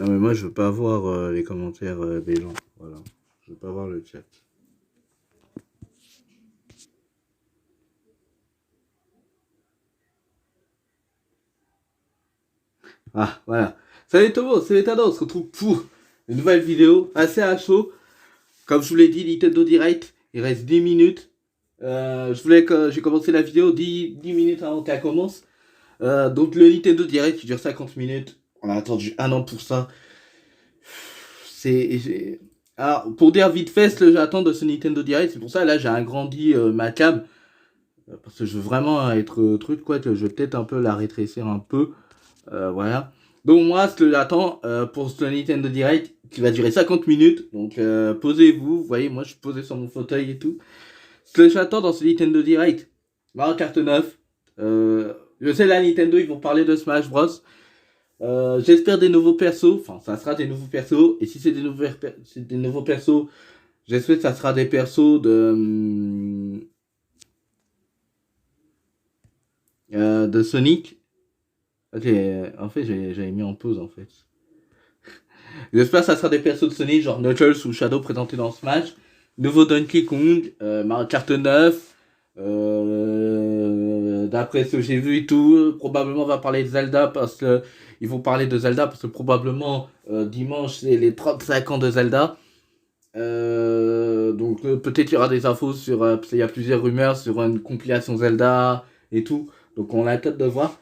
Non mais moi je veux pas voir les commentaires des gens, voilà. Je veux pas voir le chat. Ah voilà. Salut tout le monde, c'est Létadon, on se retrouve pour une nouvelle vidéo assez à chaud. Comme je vous l'ai dit, Nintendo Direct, il reste 10 minutes. Je voulais que j'ai commencé la vidéo 10 minutes avant qu'elle commence. Donc le Nintendo Direct qui dure 50 minutes. On a attendu un an pour ça. Alors, pour dire vite fait ce que j'attends de ce Nintendo Direct, c'est pour ça là j'ai agrandi ma cam. Parce que je veux vraiment être truc, quoi, que je vais peut-être un peu la rétrécir un peu. Voilà. Donc moi, ce que j'attends pour ce Nintendo Direct, qui va durer 50 minutes. Donc posez-vous, vous voyez, moi je suis posé sur mon fauteuil et tout. Ce que j'attends dans ce Nintendo Direct, Mario Kart 9. Je sais, là, Nintendo, ils vont parler de Smash Bros. J'espère des nouveaux persos. Enfin, ça sera des nouveaux persos. Et si c'est des nouveaux persos, j'espère que ça sera des persos de Sonic. Ok, en fait, j'avais mis en pause, en fait. J'espère que ça sera des persos de Sonic, genre Knuckles ou Shadow présentés dans Smash. Nouveau Donkey Kong, Mario Kart 9. D'après ce que j'ai vu et tout, probablement on va parler de Zelda parce que ils vont parler de Zelda parce que probablement dimanche c'est les 35 ans de Zelda. Donc peut-être il y aura des infos sur parce qu'il y a plusieurs rumeurs sur une compilation Zelda et tout. Donc on a hâte de voir.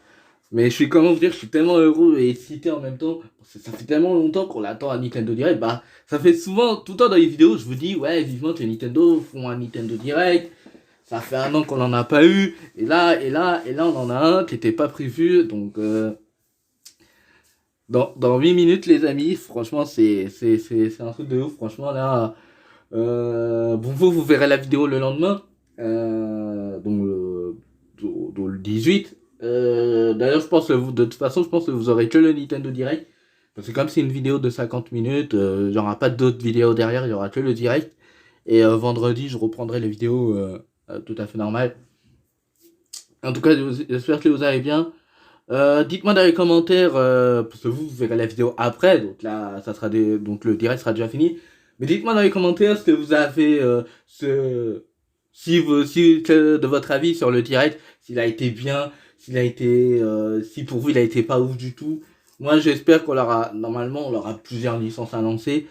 Mais je suis, comment vous dire, je suis tellement heureux et excité en même temps. Parce que ça fait tellement longtemps qu'on l'attend à Nintendo Direct. Bah, ça fait souvent, tout le temps dans les vidéos, je vous dis, ouais, vivement que Nintendo font un Nintendo Direct. Ça fait un an qu'on n'en a pas eu. Et là, on en a un qui n'était pas prévu. Donc, dans 8 minutes, les amis, franchement, c'est un truc de ouf. Franchement, là, bon, vous verrez la vidéo le lendemain. Donc le 18. D'ailleurs, je pense que de toute façon, je pense que vous aurez que le Nintendo Direct. Parce que comme c'est une vidéo de 50 minutes, il n'y aura pas d'autres vidéos derrière, il y aura que le direct. Et vendredi, je reprendrai les vidéos tout à fait normales. En tout cas, j'espère que vous allez bien. Dites-moi dans les commentaires, parce que vous verrez la vidéo après, donc là, donc le direct sera déjà fini. Mais dites-moi dans les commentaires ce que vous avez, si de votre avis sur le direct, s'il a été bien, si pour vous il a été pas ouf du tout. Moi, j'espère normalement, on aura plusieurs licences annoncées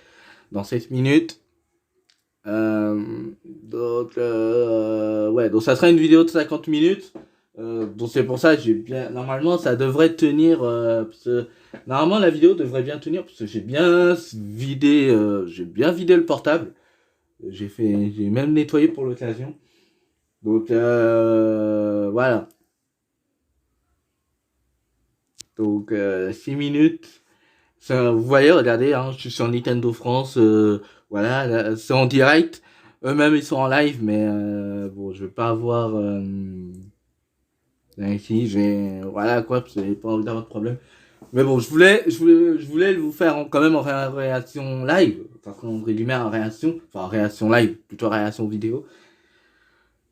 dans 7 minutes. Ouais, donc ça sera une vidéo de 50 minutes. Donc c'est pour ça que normalement ça devrait tenir normalement la vidéo devrait bien tenir parce que j'ai bien vidé le portable. J'ai même nettoyé pour l'occasion. Donc voilà. Donc 6 minutes. Vous voyez, regardez, hein, je suis sur Nintendo France. Voilà, c'est en direct. Eux-mêmes ils sont en live, mais bon, je vais pas avoir ici, voilà quoi, parce que j'ai pas envie d'avoir de problème. Mais bon, je voulais vous faire quand même en réaction live, enfin entre guillemets en réaction, enfin en réaction live, plutôt réaction vidéo.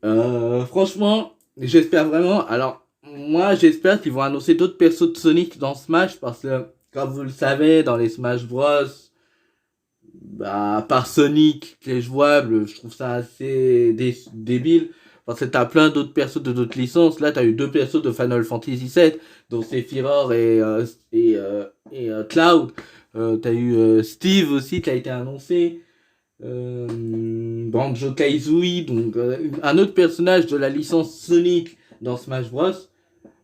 Franchement, j'espère vraiment. Alors, moi, j'espère qu'ils vont annoncer d'autres persos de Sonic dans Smash parce que, comme vous le savez, dans les Smash Bros, bah, à part Sonic qui est jouable, je trouve ça assez débile. Parce que t'as plein d'autres persos de d'autres licences. Là, t'as eu deux persos de Final Fantasy VII, dont Sephiroth et Cloud. T'as eu Steve aussi qui a été annoncé. Banjo Kazooie, donc un autre personnage de la licence Sonic dans Smash Bros.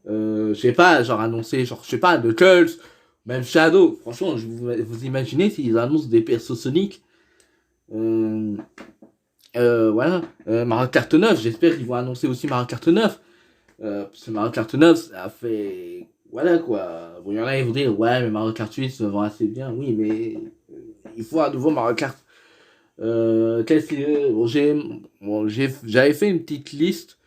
Je sais pas, genre annoncé, genre je sais pas, Knuckles, même Shadow. Franchement, vous imaginez s'ils annoncent des persos Sonic. Voilà. Mario Kart 9, j'espère qu'ils vont annoncer aussi Mario Kart 9. Parce que Mario Kart 9, ça fait. Voilà quoi. Bon, il y en a qui vont dire, ouais, mais Mario Kart 8 se vend assez bien. Oui, mais il faut un nouveau Mario Kart. Qu'est-ce que. J'avais fait une petite liste.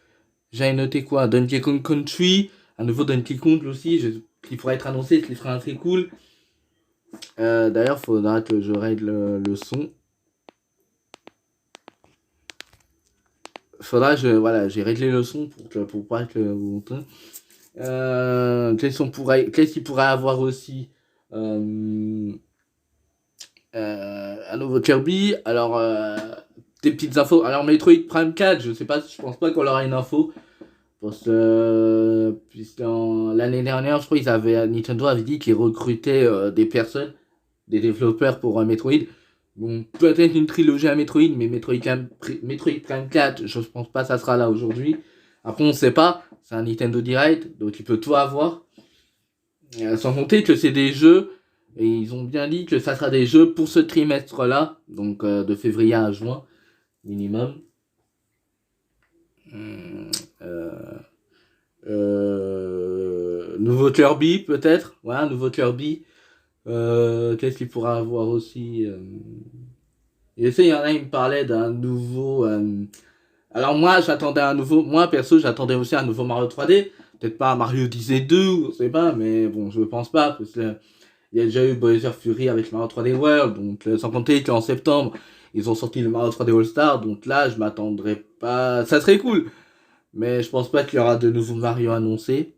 J'avais noté quoi? Donkey Kong Country, un nouveau Donkey Kong aussi, qui pourrait être annoncé, qui serait très cool. D'ailleurs, il faudra que je règle le son. Voilà, j'ai réglé le son pour pas que vous entendez. Qu'est-ce qu'il pourrait avoir aussi un nouveau Kirby. Alors, des petites infos. Alors, Metroid Prime 4, je sais pas, je pense pas qu'on aura une info. Parce que puisque l'année dernière, je crois Nintendo avait dit qu'ils recrutaient des personnes, des développeurs pour Metroid. Donc peut-être une trilogie à Metroid, mais Metroid Prime 4, je pense pas que ça sera là aujourd'hui. Après on sait pas, c'est un Nintendo Direct, donc il peut tout avoir. Sans compter que c'est des jeux, et ils ont bien dit que ça sera des jeux pour ce trimestre-là, donc de février à juin minimum. Euh, Nouveau Kirby peut-être, ouais, un nouveau Kirby. Qu'est-ce qu'il pourra avoir aussi Et tu sais, il y en a, il me parlait d'un nouveau. Alors moi, j'attendais un nouveau. Moi, perso, j'attendais aussi un nouveau Mario 3D. Peut-être pas un Mario Odyssey 2, je sais pas, mais bon, je pense pas, parce que il y a déjà eu Bowser Fury avec Mario 3D World, donc sans compter qu'en septembre, ils ont sorti le Mario 3D All Star, donc là, je m'attendrais pas. Ça serait cool, mais je pense pas qu'il y aura de nouveaux Mario annoncés.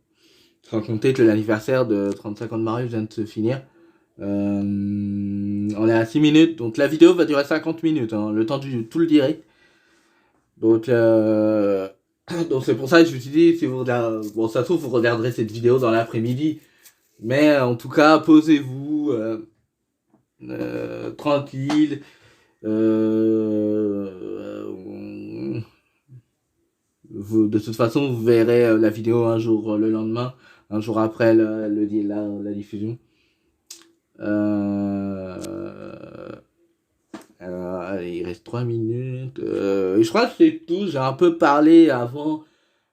Sans compter que l'anniversaire de 35 ans de Mario vient de se finir. On est à 6 minutes, donc la vidéo va durer 50 minutes, hein, le temps du tout le direct. Donc, donc c'est pour ça que je me suis dit, si vous regardez, bon, ça se trouve, vous regarderez cette vidéo dans l'après-midi. Mais en tout cas, posez-vous, tranquille. De toute façon, vous verrez la vidéo un jour le lendemain, un jour après la diffusion. Allez, il reste 3 minutes. Je crois que c'est tout. J'ai un peu parlé avant.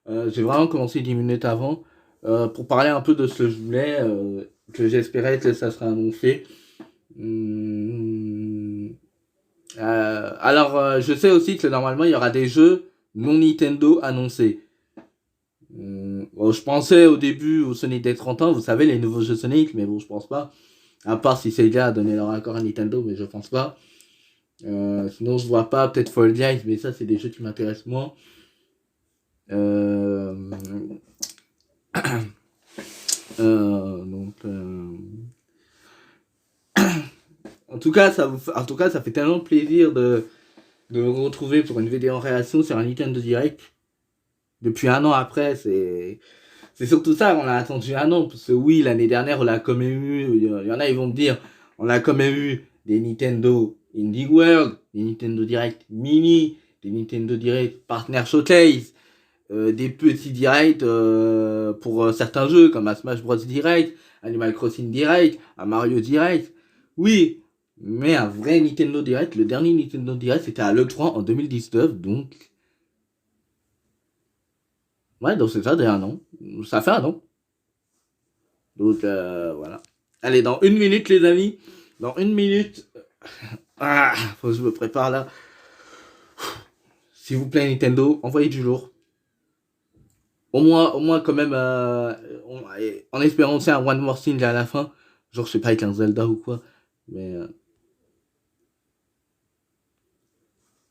J'ai vraiment commencé 10 minutes avant. Pour parler un peu de ce que je voulais. Que j'espérais que ça serait annoncé. Alors, je sais aussi que normalement, il y aura des jeux non Nintendo annoncés. Bon, je pensais au début au Sonic des 30 ans. Vous savez, les nouveaux jeux Sonic. Mais bon, je pense pas. À part si Sega a donné leur accord à Nintendo. Mais je pense pas. Sinon, je vois pas, peut-être Fall Guys, mais ça, c'est des jeux qui m'intéressent moins. Donc, en tout cas, ça fait tellement plaisir de me retrouver pour une vidéo en réaction sur un Nintendo Direct. Depuis un an après, c'est surtout ça, on a attendu un an. Parce que oui, l'année dernière, on l'a quand même eu. Il y en a, ils vont me dire, on a quand même eu des Nintendo Indie World, des Nintendo Direct Mini, des Nintendo Direct Partner Showcase, des petits directs pour certains jeux comme un Smash Bros Direct, Animal Crossing Direct, un Mario Direct. Oui, mais un vrai Nintendo Direct, le dernier Nintendo Direct c'était à l'E3 en 2019, donc ouais, donc c'est ça, un an. Ça fait un an. Donc voilà. Allez, dans une minute les amis, dans une minute, faut que je me prépare là. S'il vous plaît Nintendo, envoyez du lourd. Au moins quand même, en espérant c'est un One More Thing à la fin. Genre, je sais pas, avec un Zelda ou quoi. Mais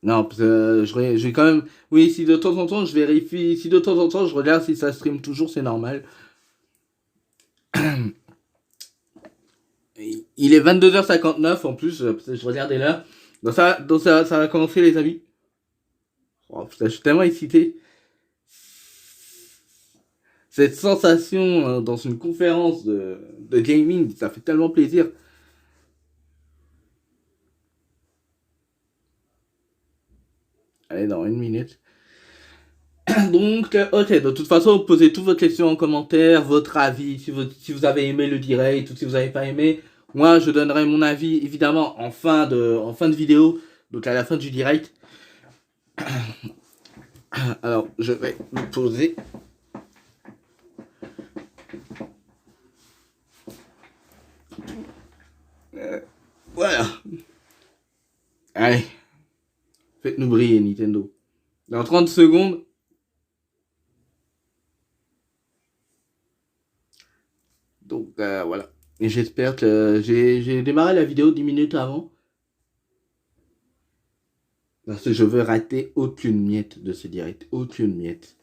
non, parce que je vais quand même. Oui, si de temps en temps je vérifie, si de temps en temps je regarde si ça stream toujours, c'est normal. Il est 22h59 en plus, parce que je regardais l'heure. Ça va commencer les amis. Oh, putain, je suis tellement excité. Cette sensation dans une conférence de gaming, ça fait tellement plaisir. Allez, dans une minute. Donc, ok, de toute façon, posez toutes vos questions en commentaire, votre avis, si vous avez aimé le direct ou si vous n'avez pas aimé. Moi, je donnerai mon avis, évidemment, en fin de vidéo, donc à la fin du direct. Alors, je vais me poser. Voilà. Allez, faites-nous briller, Nintendo. Dans 30 secondes. Donc, voilà. Et j'espère que j'ai démarré la vidéo 10 minutes avant. Parce que je veux rater aucune miette de ce direct. Aucune miette.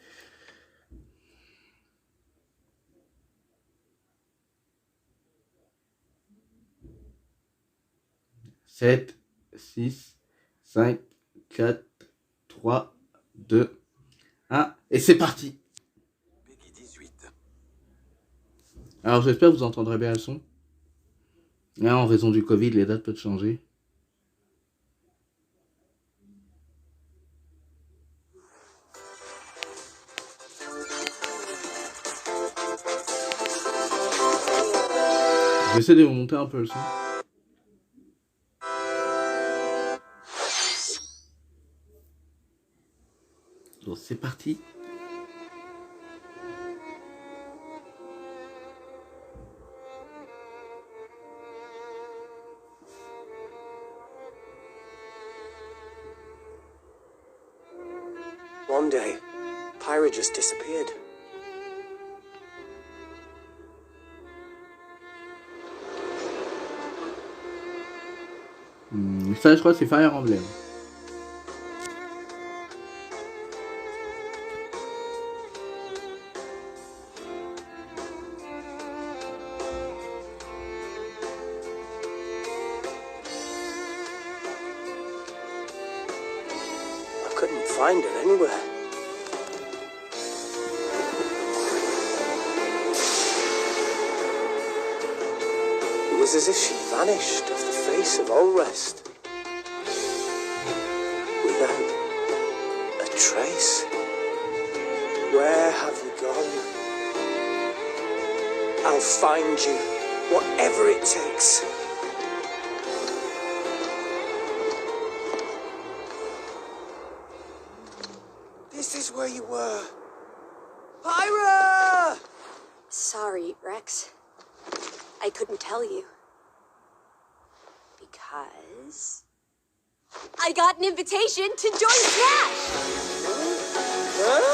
7, 6, 5, 4, 3, 2, 1. Et c'est parti. Alors j'espère que vous entendrez bien le son. Là, en raison du Covid, les dates peuvent changer. J'essaie de monter un peu le son. Donc c'est parti. One day, Pyra just disappeared. Ça, je crois que c'est Fire Emblem. I couldn't find her anywhere. It was as if she vanished off the face of all rest. Without a trace. Where have you gone? I'll find you, whatever it takes. This is where you were. Pyra! Sorry, Rex. I couldn't tell you. Because I got an invitation to join Smash!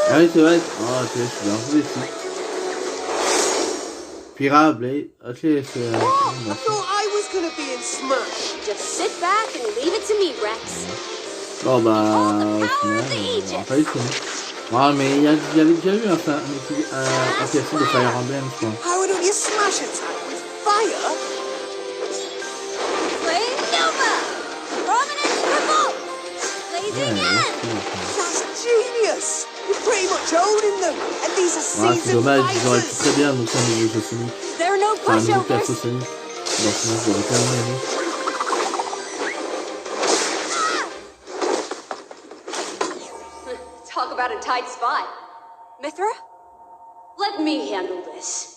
Ah oui, c'est vrai. Oh, ok, je suis bien joué ici. Pyra, Blade. Ok, c'est... I thought I was gonna be in Smash. Just sit back and leave it to me, Rex. Bon, bah... Behold the Au power of final, the on va Aegis. pas y finir. Ah, mais il y avait déjà eu un PSC de Fire Emblem, je crois. How don't you smash attack with fire? Play Nova! Prominence revolt! Blaze again! That's genius! You're pretty much owning them, and these are Ah, c'est seasoned dommage, ils auraient pu fighters. très bien annoncer un nouveau jeu Sonic. There are no Enfin, un nouveau perso pushovers. Sonic. Dans ce moment, j'aurais tellement aimé. Talk about a tight spot. Mithra? Let me handle this.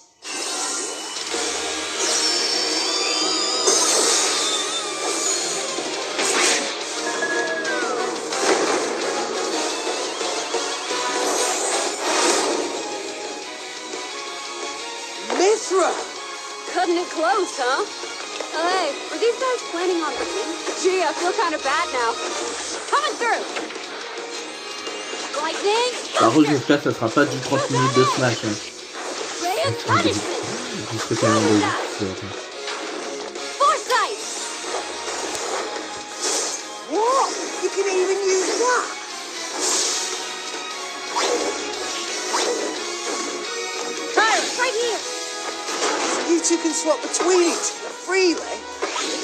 Mithra! Cutting it close, huh? Oh, hey, were these guys planning on leaving? Gee, I feel kind of bad now. Coming through! Lightning! Par contre, j'espère que ça sera pas du 30 minutes de Smash. Hein. Ray of punishment! Je serais tellement dégoûté. Foresight! What? You can even use that? Right here! You two can swap between each other freely.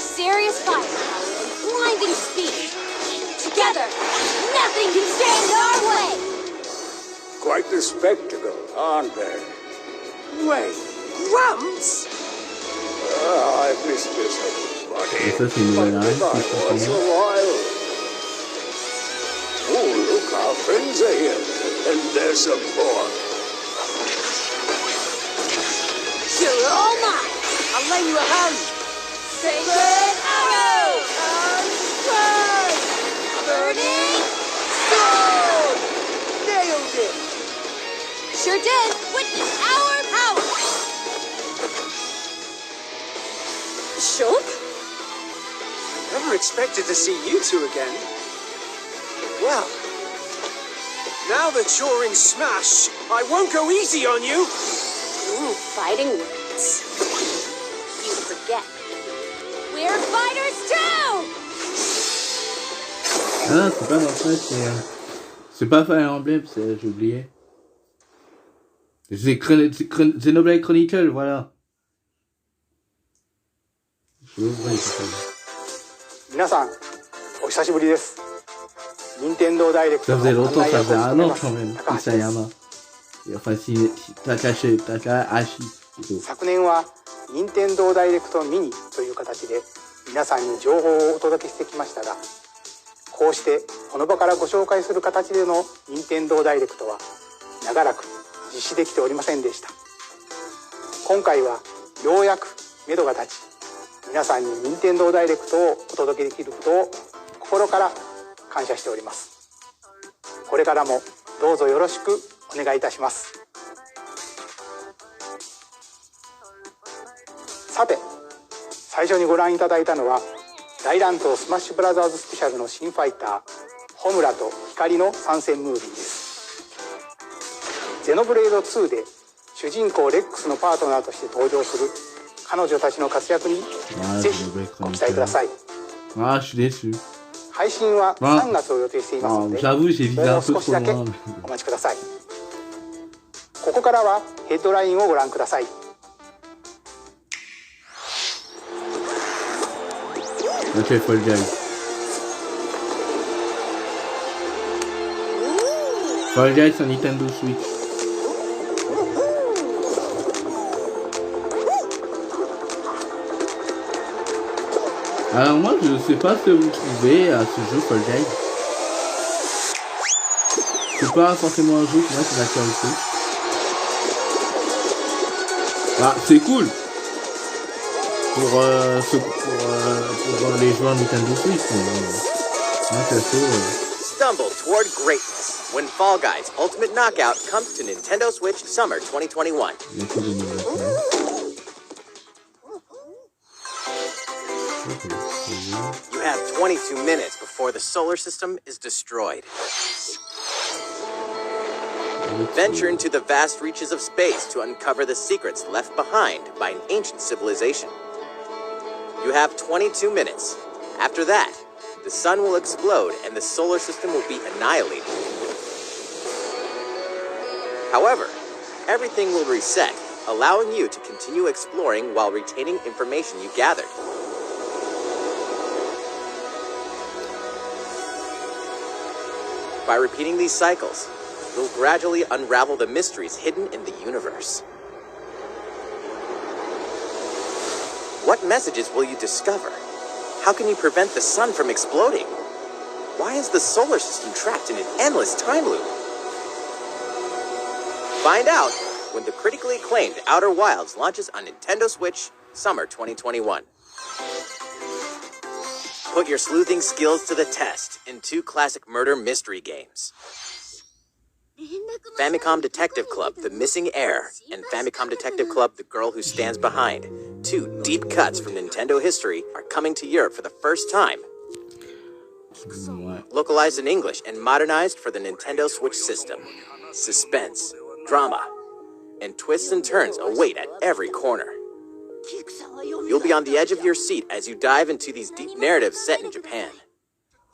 Serious fire and blinding speed. Together, nothing can stand in our way! Quite the spectacle, aren't they? Wait, Gramps? I've missed this everybody. Et ça, c'est une nouvelle arène, But si it je was comprends a bien. while. Oh, look, our friends are here. And there's some more. You're all mine! I'll lend you a hand. Sacred arrow! Strike! Burning Sword! Nailed it! Sure did! Witness our power! Shulk? Never expected to see you two again. Well, now that you're in Smash, I won't go easy on you. Ooh, fighting words. You forget. We're fighters too! Ah, c'est pas dans Smash, c'est pas Fire Emblem, j'ai oublié. C'est Xenoblade Chronicle, voilà. Je vais ouvrir, 皆さんお久しぶりです。任天堂ダイレク Ça トの faisait 案 longtemps, 内 ça 役を faisait 務 un め an ます quand même, 高橋です。 Isayama. Et enfin, Takahashi plutôt. 昨年は任天堂ダイレクトミニという形で皆さんに情報をお届けしてきましたが、こうしてこの場からご紹介する形での任天堂ダイレクトは長らく実施できておりませんでした。今回はようやく目処が立ち、皆さんに任天堂ダイレクトをお届けできることを心から感謝しております。これからもどうぞよろしくお願いいたします。さて、最初にご覧いただいたのは大乱闘スマッシュブラザーズスペシャルの新ファイターホムラと光の参戦ムービーです。ゼノブレード2で主人公レックスのパートナーとして登場する彼女たちの活躍にぜひご期待ください。Ah, je suis déçu. 配信は3月を予定していますので、 J'avoue, j'ai visé も un う peu 少し trop だけ loin. お待ちください。ここからはヘッドラインをご覧ください。Ok, Fall Guys. Fall Guys sur Nintendo Switch. Alors moi je sais pas ce que vous trouvez à ce jeu Fall Guys. C'est pas forcément un jeu qui m'attire le plus. Ah, c'est cool pour les joueurs Nintendo Switch. Stumble toward greatness when Fall Guys Ultimate Knockout comes to Nintendo Switch Summer 2021. You have 22 minutes before the solar system is destroyed. Venture into the vast reaches of space to uncover the secrets left behind by an ancient civilization. You have 22 minutes. After that, the sun will explode and the solar system will be annihilated. However, everything will reset, allowing you to continue exploring while retaining information you gathered. By repeating these cycles, you'll gradually unravel the mysteries hidden in the universe. What messages will you discover? How can you prevent the sun from exploding? Why is the solar system trapped in an endless time loop? Find out when the critically acclaimed Outer Wilds launches on Nintendo Switch Summer 2021. Put your sleuthing skills to the test in 2 classic murder mystery games. Famicom Detective Club, The Missing Heir, and Famicom Detective Club, The Girl Who Stands Behind. 2 deep cuts from Nintendo history are coming to Europe for the first time. Localized in English and modernized for the Nintendo Switch system. Suspense, drama, and twists and turns await at every corner. You'll be on the edge of your seat as you dive into these deep narratives set in Japan.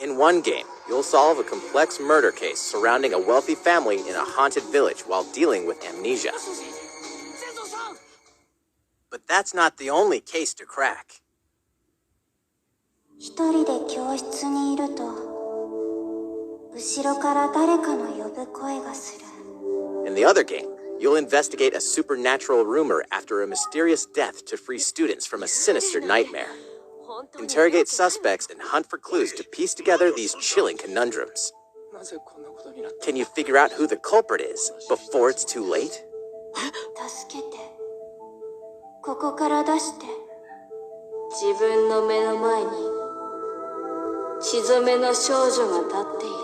In one game, you'll solve a complex murder case surrounding a wealthy family in a haunted village while dealing with amnesia. But that's not the only case to crack. 一人で教室にいると、後ろから誰かの呼ぶ声がする。 In the other game, you'll investigate a supernatural rumor after a mysterious death to free students from a sinister nightmare. Interrogate suspects and hunt for clues to piece together these chilling conundrums. Can you figure out who the culprit is before it's too late? 助けて。ここから出して。自分の目の前に血染めの少女が立っている。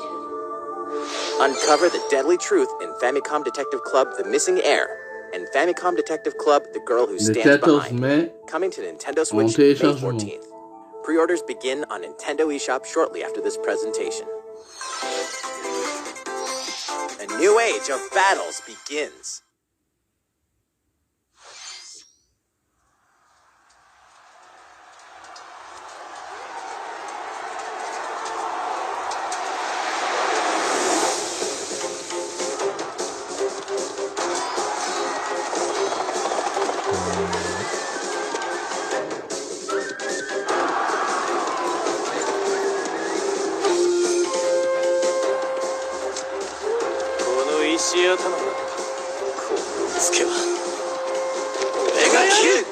Uncover the deadly truth in Famicom Detective Club The Missing Heir and Famicom Detective Club The Girl Who Stands Behind. Coming to Nintendo Switch May 14th. Pre-orders begin on Nintendo eShop shortly after this presentation. A new age of battles begins. にし合ったのだ。このツケは俺が切る。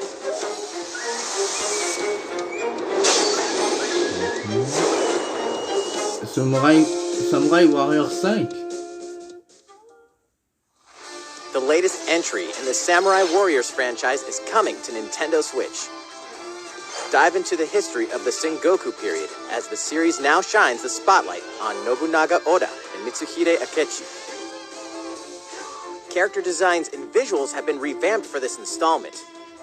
Samurai Warrior 5. The latest entry in the Samurai Warriors franchise is coming to Nintendo Switch. Dive into the history of the Sengoku period as the series now shines the spotlight on Nobunaga Oda and Mitsuhide Akechi. Character designs and visuals have been revamped for this installment.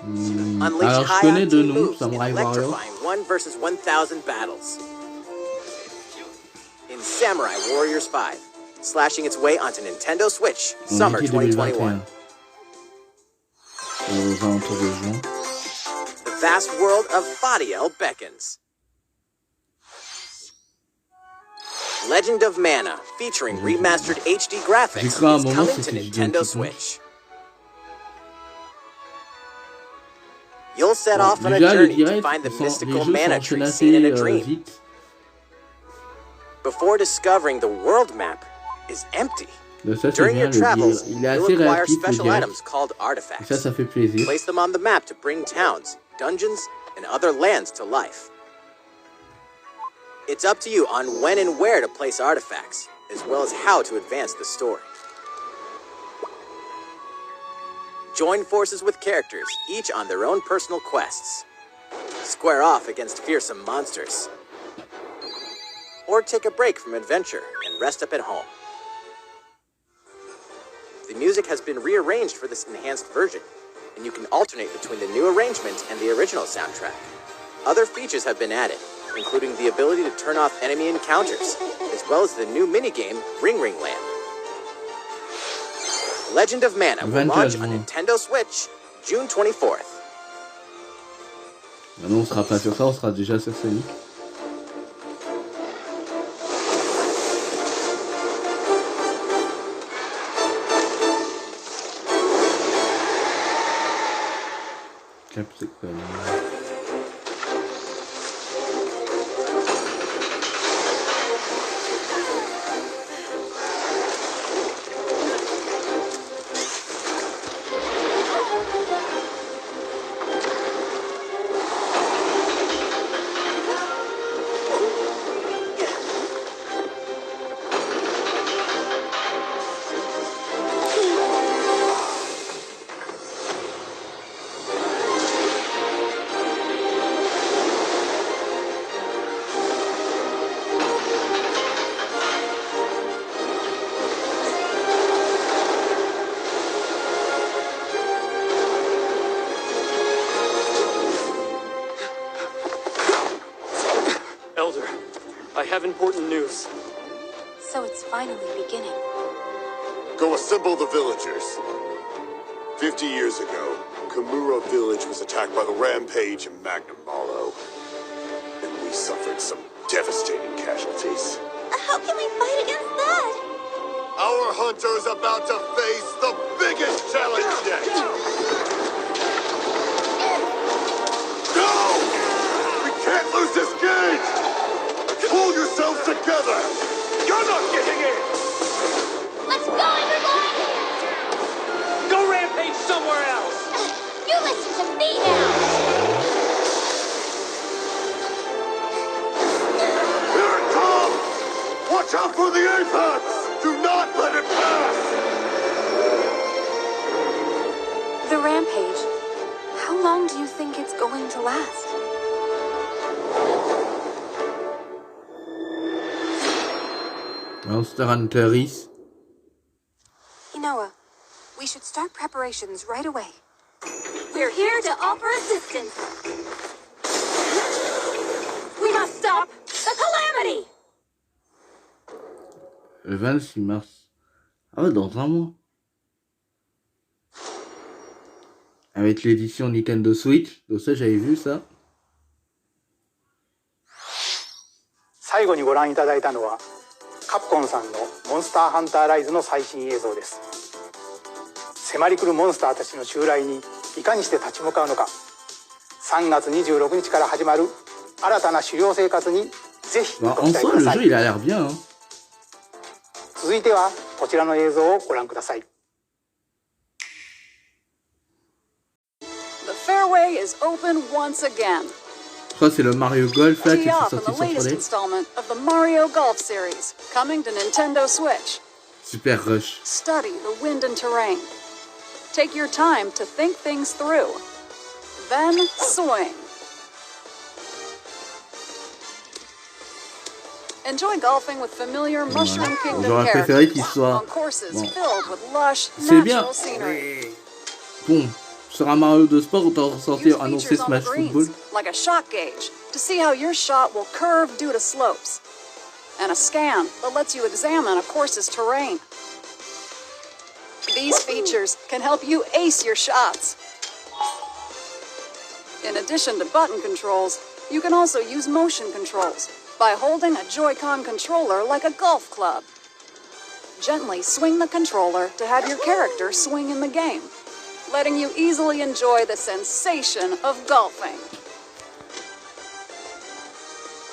Unleash Alors, je high connais de octane nom, moves in Samurai Warrior. electrifying 1 versus 1,000 battles. In Samurai Warriors 5, slashing its way onto Nintendo Switch, summer 2021. Aux alentours de juin. The vast world of Fadiel beckons. Legend of Mana, featuring remastered HD graphics, is coming to Nintendo Switch. You'll set off on a journey to find the mystical mana tree seen in a dream. Before discovering the world map is empty. During your travels, you'll acquire special items called artifacts. Ça fait plaisir. Place them on the map to bring towns, dungeons, and other lands to life. It's up to you on when and where to place artifacts, as well as how to advance the story. Join forces with characters, each on their own personal quests. Square off against fearsome monsters. Or take a break from adventure and rest up at home. The music has been rearranged for this enhanced version, and you can alternate between the new arrangement and the original soundtrack. Other features have been added, including the ability to turn off enemy encounters, as well as the new minigame Ring Ring Land. Legend of Mana will launch on Nintendo Switch June 24th. Maintenant, on sera pas sur ça, on sera déjà sur Sonic. Capsicum. I have important news. So it's finally beginning. Go assemble the villagers. 50 years ago, Kamura village was attacked by the Rampage and Magnum Malo. And we suffered some devastating casualties. How can we fight against that? Our hunter's about to face the biggest challenge yet! No! We can't lose this gauge! Pull yourselves together! You're not getting in! Let's go, everyone! Go rampage somewhere else! You listen to me now! Here it comes! Watch out for the apex! Do not let it pass! The rampage. How long do you think it's going to last? Monster Hunteris. Inoa, we should start preparations right away. We're here to offer assistance. We must stop the calamity! Le 26 mars. Ah ouais, dans un mois. Avec l'édition Nintendo Switch. Donc ça, j'avais vu ça. 最後にご覧いただいたのはカプコンさんのモンスターハンターライズの最新映像です。迫り来るモンスターたちの襲来にいかにして立ち向かうのか、3月26日から始まる新たな狩猟生活にぜひご期待ください。続いてはこちらの映像をご覧ください。 The fairway is open once again. Je crois que c'est le Mario Golf là qui Tee est off sorti on the sur latest 3D. installment of the Mario Golf series, coming to Nintendo Switch. Super rush. Study the wind and terrain. Take your time to think things through. Then swing. Enjoy golfing with familiar Mushroom Kingdom J'aurais préféré qu'il characters soit... on courses Bon. filled with lush, C'est bien. natural scenery. Bon, sur un Mario de sport, autant Use ressortir annoncer features on the Smash Football. greens, like a shot gauge, to see how your shot will curve due to slopes. And a scan that lets you examine a course's terrain. These features can help you ace your shots. In addition to button controls, you can also use motion controls by holding a Joy-Con controller like a golf club. Gently swing the controller to have your character swing in the game, letting you easily enjoy the sensation of golfing.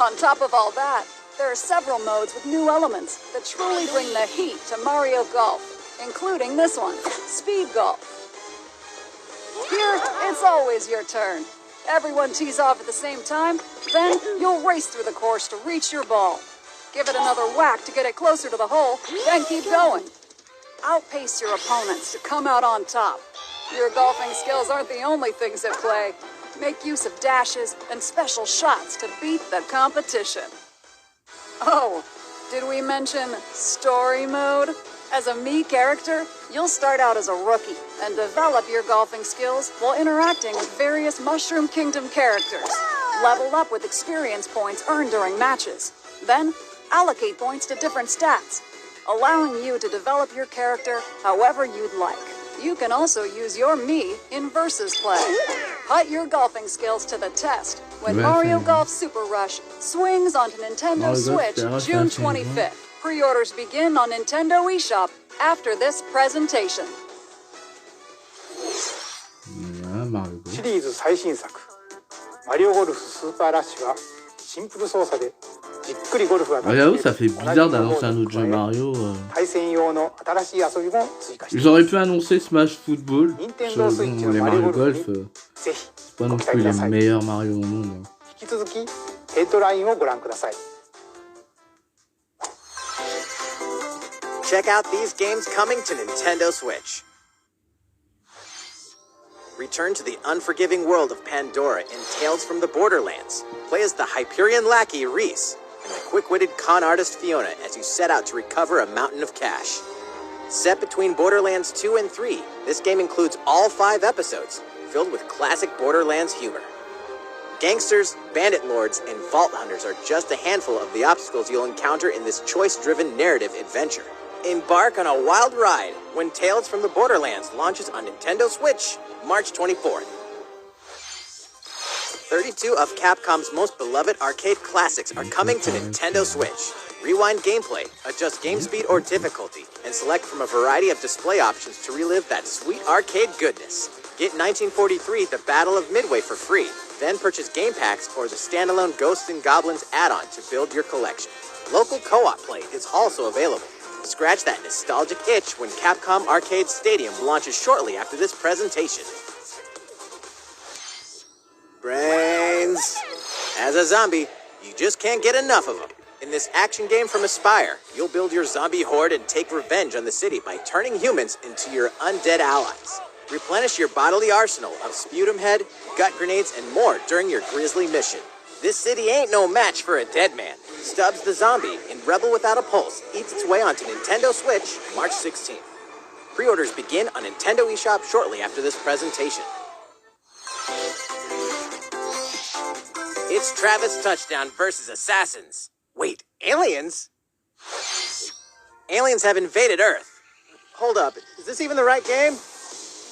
On top of all that, there are several modes with new elements that truly bring the heat to Mario Golf, including this one, Speed Golf. Here, it's always your turn. Everyone tees off at the same time, then you'll race through the course to reach your ball. Give it another whack to get it closer to the hole, then keep going. Outpace your opponents to come out on top. Your golfing skills aren't the only things at play. Make use of dashes and special shots to beat the competition. Oh, did we mention story mode? As a Mii character, you'll start out as a rookie and develop your golfing skills while interacting with various Mushroom Kingdom characters. Level up with experience points earned during matches. Then, allocate points to different stats, allowing you to develop your character however you'd like. You can also use your Mii in versus play. Put your golfing skills to the test when Mario Golf Super Rush swings onto Nintendo Switch June 25th. Pre-orders begin on Nintendo eShop after this presentation. Yeah, Mario Golf. シリーズ最新作マリオゴルフスーパーラッシュはシンプル操作でじっくりゴルフが Ah, j'avoue, ça fait bizarre d'annoncer un autre jeu Mario. 対戦用の新しい遊びも追加してい Ils ます auraient pu annoncer Smash Football. Nintendo Sur Switch les Mario Golf, ぜひ c'est pas ご non 期待 plus くだ les さい meilleurs Mario au monde. 引き続きヘッドラインをご覧ください Check out these games coming to Nintendo Switch. Return to the unforgiving world of Pandora in Tales from the Borderlands. Play as the Hyperion lackey Reese and the quick-witted con artist Fiona as you set out to recover a mountain of cash. Set between Borderlands 2 and 3, this game includes all 5 episodes, filled with classic Borderlands humor. Gangsters, bandit lords, and vault hunters are just a handful of the obstacles you'll encounter in this choice-driven narrative adventure. Embark on a wild ride when Tales from the Borderlands launches on Nintendo Switch, March 24th. 32 of Capcom's most beloved arcade classics are coming to Nintendo Switch. Rewind gameplay, adjust game speed or difficulty, and select from a variety of display options to relive that sweet arcade goodness. Get 1943 The Battle of Midway for free, then purchase game packs or the standalone Ghosts and Goblins add-on to build your collection. Local co-op play is also available. Scratch that nostalgic itch when Capcom Arcade Stadium launches shortly after this presentation. Brains. As a zombie, you just can't get enough of them. In this action game from Aspyr, you'll build your zombie horde and take revenge on the city by turning humans into your undead allies. Replenish your bodily arsenal of sputum head, gut grenades, and more during your grisly mission. This city ain't no match for a dead man. Stubbs the Zombie in Rebel Without a Pulse eats its way onto Nintendo Switch March 16th. Pre-orders begin on Nintendo eShop shortly after this presentation. It's Travis Touchdown versus Assassins. Wait, aliens? Aliens have invaded Earth. Hold up, is this even the right game?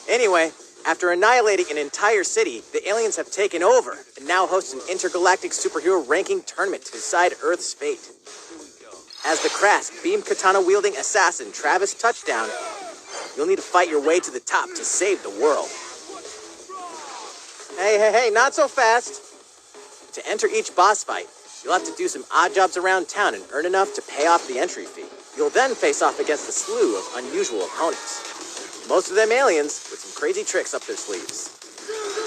Anyway, after annihilating an entire city, the aliens have taken over and now host an intergalactic superhero ranking tournament to decide Earth's fate. As the crass, beam katana-wielding assassin Travis Touchdown, you'll need to fight your way to the top to save the world. Hey, not so fast. To enter each boss fight, You'll have to do some odd jobs around town and earn enough to pay off the entry fee. You'll then face off against a slew of unusual opponents. Most of them aliens with some crazy tricks up their sleeves.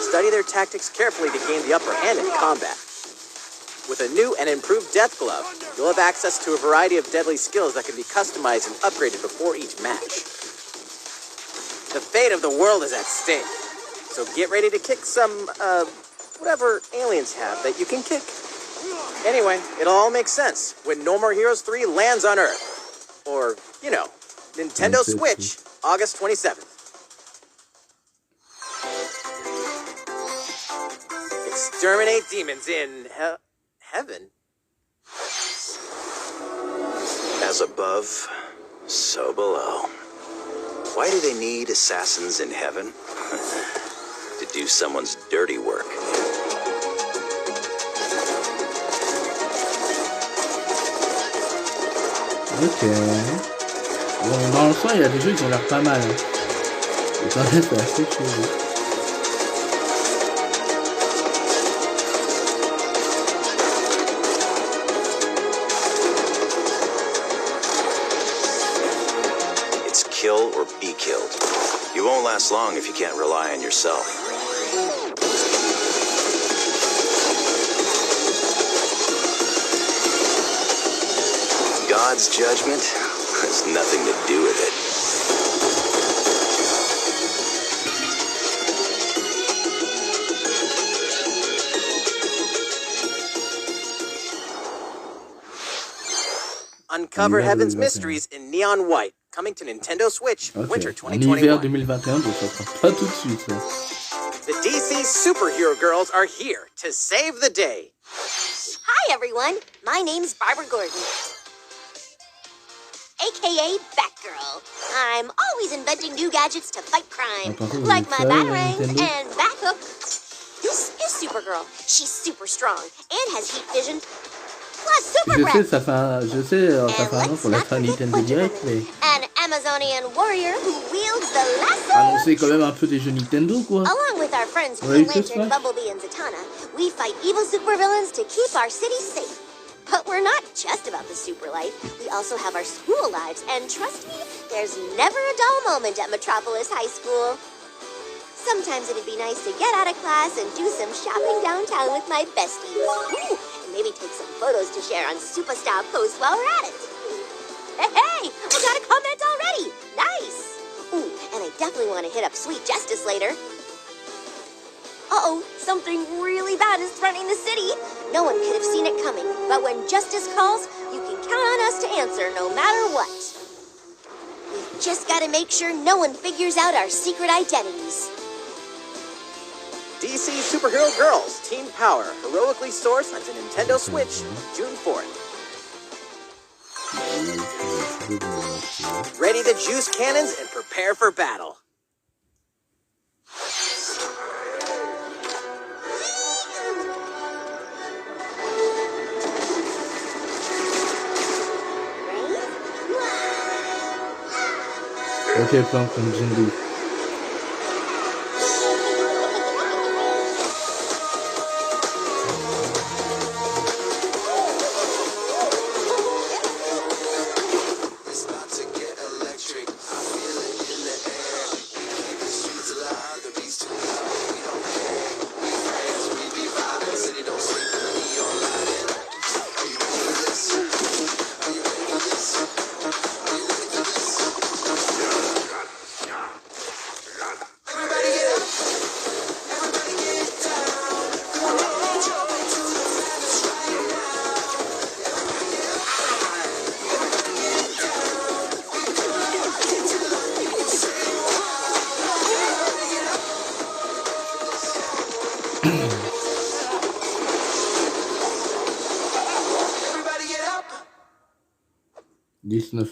Study their tactics carefully to gain the upper hand in combat. With a new and improved death glove, you'll have access to a variety of deadly skills that can be customized and upgraded before each match. The fate of the world is at stake, so get ready to kick some, whatever aliens have that you can kick. Anyway, it'll all make sense when No More Heroes 3 lands on Earth. Or, you know, Nintendo Switch, August 27th. Exterminate demons in heaven. As above, so below. Why do they need assassins in heaven? To do someone's dirty work. Ok. Bon, dans le sens, il y a des jeux qui ont l'air pas mal. Hein. Et quand même, c'est assez chelou. It's kill or be killed. You won't last long if you can't rely on yourself. God's judgment has nothing to do with it. Uncover heaven's mysteries in neon white, coming to Nintendo Switch, winter En hiver 2021. 2021, donc ça sera pas tout de suite. Ça. The DC superhero girls are here to save the day. Hi, everyone. My name's Barbara Gordon, a.k.a. Batgirl. I'm always inventing new gadgets to fight crime, like my Batarang and Bathook. This is Supergirl. She's super strong and has heat vision, plus super Je breath. sais, ça fait un an pour la fin Nintendo Direct, mais An Amazonian warrior who wields the lasso. annoncer quand même un peu des jeux Nintendo, quoi. Along with our friends Ouais, Green c'est Lantern, ça. Bumblebee, and Zatanna, we fight evil supervillains to keep our city safe. But we're not just about the super life. We also have our school lives, and trust me, there's never a dull moment at Metropolis High School. Sometimes it'd be nice to get out of class and do some shopping downtown with my besties. Ooh, and maybe take some photos to share on Superstar Post while we're at it. Hey, we got a comment already. Nice. Ooh, and I definitely want to hit up Sweet Justice later. Uh-oh, something really bad is threatening the city. No one could have seen it coming, but when justice calls, you can count on us to answer no matter what. We've just got to make sure no one figures out our secret identities. DC Superhero Girls Team Power, heroically sourced onto Nintendo Switch, June 4th. Ready the juice cannons and prepare for battle. Ok, plan comme Jindu.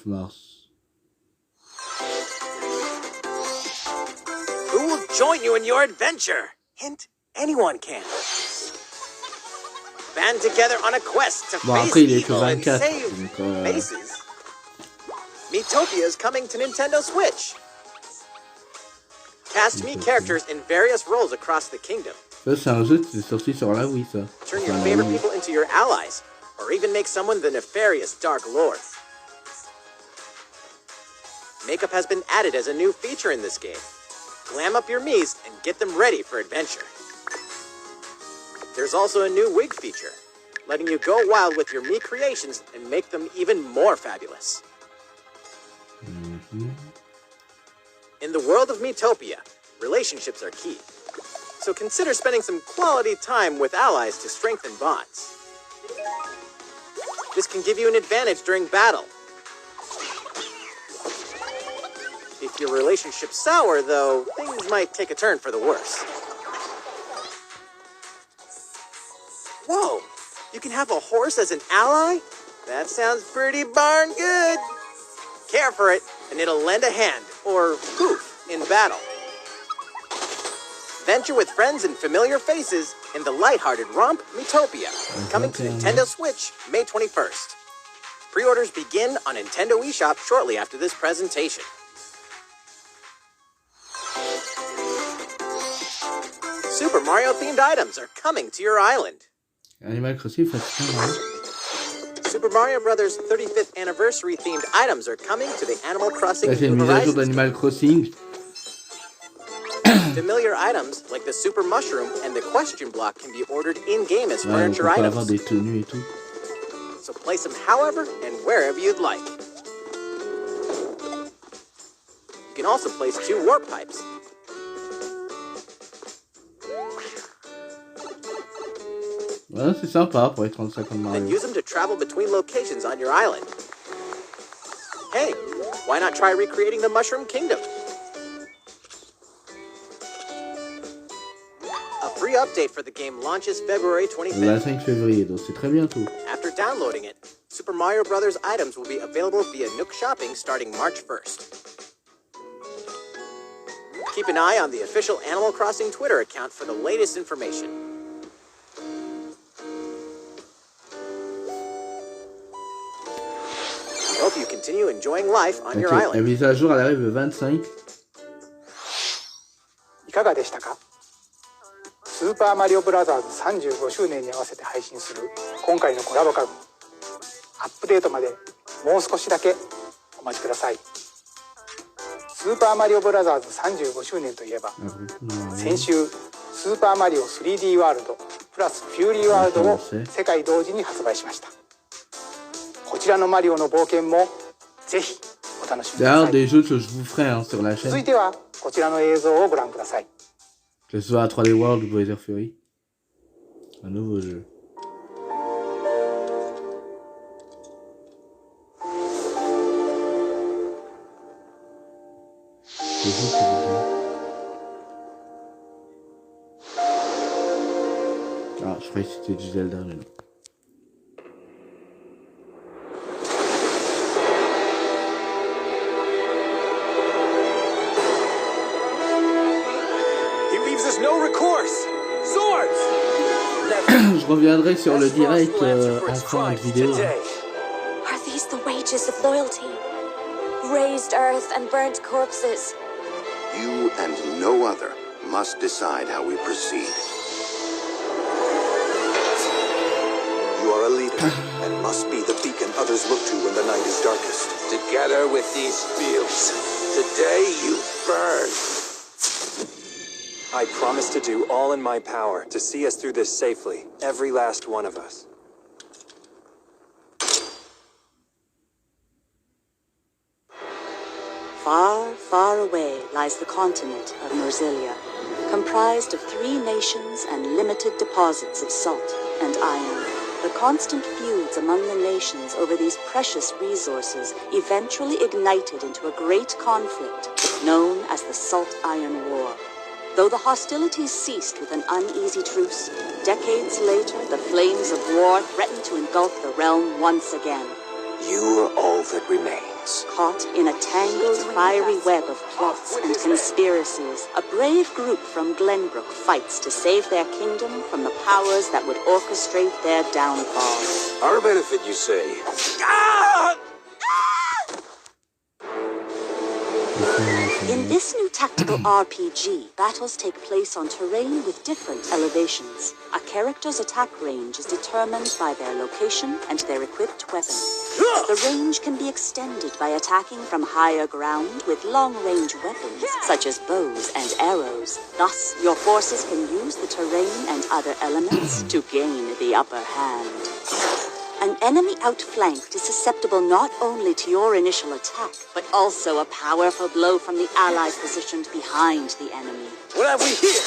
Mars. Who will join you in your adventure? Hint, anyone can. Band together on a quest to Bon, face après, il est que evil and 24, save donc, faces. Miitopia is coming to Nintendo Switch. Cast me characters in various roles across the kingdom. Ça, c'est un jeu qui est sorti sur la Wii, ça. Turn your favorite people into your allies, or even make someone the nefarious Dark Lord. Makeup has been added as a new feature in this game. Glam up your Miis and get them ready for adventure. There's also a new wig feature, letting you go wild with your Mii creations and make them even more fabulous. In the world of Miitopia, relationships are key. So consider spending some quality time with allies to strengthen bonds. This can give you an advantage during battle. If your relationship's sour, though, things might take a turn for the worse. Whoa! You can have a horse as an ally? That sounds pretty darn good. Care for it, and it'll lend a hand, or poof, in battle. Venture with friends and familiar faces in the lighthearted romp Miitopia, coming to Nintendo Switch May 21st. Pre-orders begin on Nintendo eShop shortly after this presentation. Super Mario-themed items are coming to your island. Animal Crossing, fascinant. Super Mario Bros. 35th anniversary-themed items are coming to the Animal Crossing C'est une New mise à jour Horizons. d'Animal Crossing. Familiar items like the Super Mushroom and the Question Block can be ordered in-game as Ouais, donc furniture on peut items. avoir des tenues et tout. So place them however and wherever you'd like. You can also place 2 warp pipes. Ouais, c'est sympa pour être en 50 Then Mario. use them to travel between locations on your island. Hey, why not try recreating the Mushroom Kingdom? A free update for the game launches February Le 25th. 25 février, donc c'est très bientôt. After downloading it, Super Mario Bros. Items will be available via Nook Shopping starting March 1st. Keep an eye on the official Animal Crossing Twitter account for the latest information. We hope you continue enjoying life on your Ok, la island. mise à jour elle arrive le 25. いかがでしたか？スーパーマリオブラザーズ35周年に合わせて配信する今回のコラボ家具。アップデートまでもう少しだけお待ちください。スーパーマリオブラザーズ35周年といえば、先週スーパーマリオ 3D ワールドプラスフューリーワールドを世界同時に発売しました。こちらのマリオの冒険もぜひお楽しみくだ D'ailleurs, さい。 des jeux que je vous ferai hein, sur la 続 chaîne. いてはこちらの映像をご覧ください。 Que ce soit à 3D World ou Bowser Fury. Un nouveau jeu. Ah, je croyais que c'était du Zelda, mais non. He leaves us no recourse. Swords! Je reviendrai sur le direct en fin de vidéo. Are these the wages of loyalty? Raised earth and burnt corpses. You and no other must decide how we proceed. You are a leader and must be the beacon others look to when the night is darkest. Together with these fields, today you burn. I promise to do all in my power to see us through this safely, every last one of us. Far, far away lies the continent of Norzilia, comprised of 3 nations and limited deposits of salt and iron. The constant feuds among the nations over these precious resources eventually ignited into a great conflict known as the Salt Iron War. Though the hostilities ceased with an uneasy truce, decades later the flames of war threatened to engulf the realm once again. You are all that remains. Caught in a tangled, fiery web of plots and conspiracies, a brave group from Glenbrook fights to save their kingdom from the powers that would orchestrate their downfall. Our benefit, you say? In this new tactical RPG, battles take place on terrain with different elevations. A character's attack range is determined by their location and their equipped weapon. The range can be extended by attacking from higher ground with long-range weapons, such as bows and arrows. Thus, your forces can use the terrain and other elements to gain the upper hand. An enemy outflanked is susceptible not only to your initial attack, but also a powerful blow from the ally positioned behind the enemy. What have we here?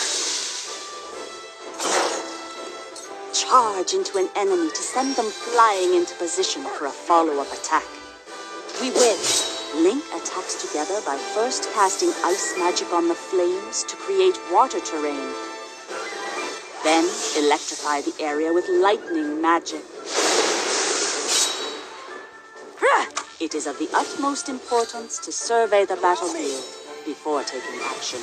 Charge into an enemy to send them flying into position for a follow-up attack. We win. Link attacks together by first casting ice magic on the flames to create water terrain. Then electrify the area with lightning magic. It is of the utmost importance to survey the battlefield before taking action.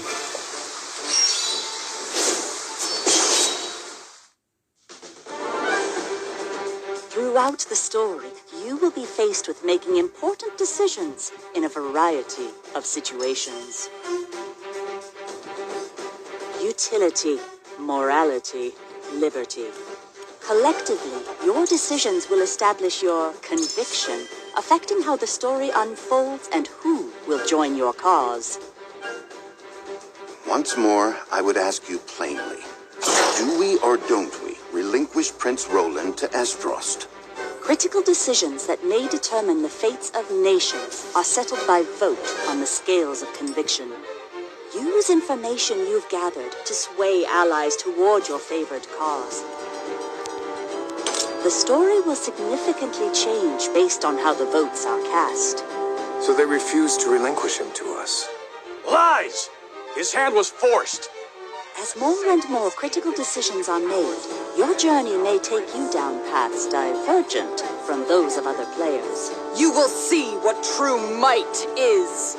Throughout the story, you will be faced with making important decisions in a variety of situations. Utility, morality, liberty. Collectively, your decisions will establish your conviction, affecting how the story unfolds and who will join your cause. Once more, I would ask you plainly, do we or don't we relinquish Prince Roland to Esdrost? Critical decisions that may determine the fates of nations are settled by vote on the scales of conviction. Use information you've gathered to sway allies toward your favored cause. The story will significantly change based on how the votes are cast. So they refused to relinquish him to us. Lies! His hand was forced. As more and more critical decisions are made, your journey may take you down paths divergent from those of other players. You will see what true might is.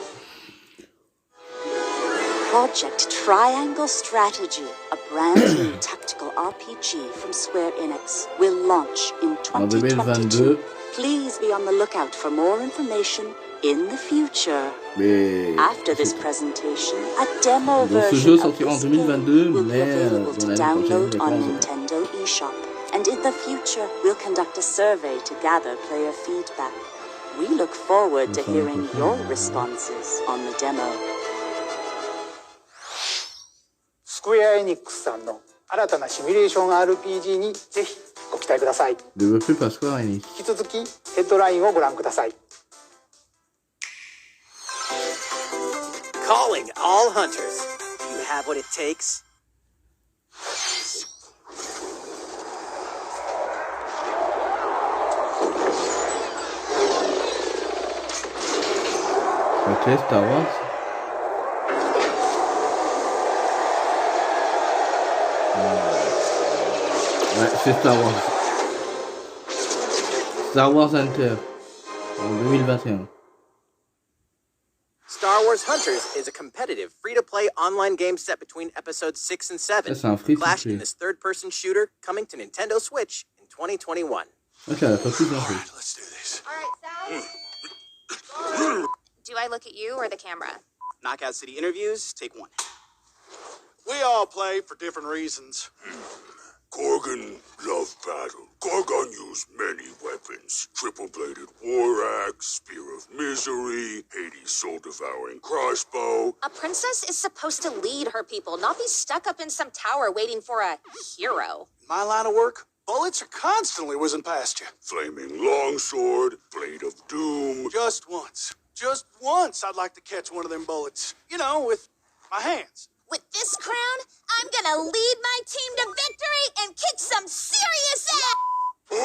Project Triangle Strategy, a brand new tactical RPG from Square Enix, will launch in 2022. Please be on the lookout for more information in the future. After this presentation, a demo version of this game will be available to download on Nintendo eShop. And in the future, we'll conduct a survey to gather player feedback. We look forward to hearing your responses on the demo. スクエア・エニックスさんの新たなシミュレーション RPG にぜひご期待ください。Développé par Square Enix. 引き続きヘッドラインをご覧ください。 Calling all hunters. Do you have what it takes? Ok, Star Wars. Ouais, c'est Star Wars. Star Wars Hunter en 2021. Star Wars Hunters is a competitive, free-to-play online game set between episodes 6 and 7. Ça, c'est un Clashed free-to-play. in this third-person shooter coming to Nintendo Switch in 2021. Ok, elle a pas plus d'infos. Let's do this. All right, Sal. Do I look at you or the camera? Knockout City interviews, take one. We all play for different reasons. Gorgon loved battle. Gorgon used many weapons. Triple-bladed war axe, spear of misery, Hades' soul-devouring crossbow. A princess is supposed to lead her people, not be stuck up in some tower waiting for a hero. My line of work, bullets are constantly whizzing past you. Flaming longsword, blade of doom. Just once I'd like to catch one of them bullets. You know, with my hands. With this crown, I'm gonna lead my team to victory and kick some serious ass!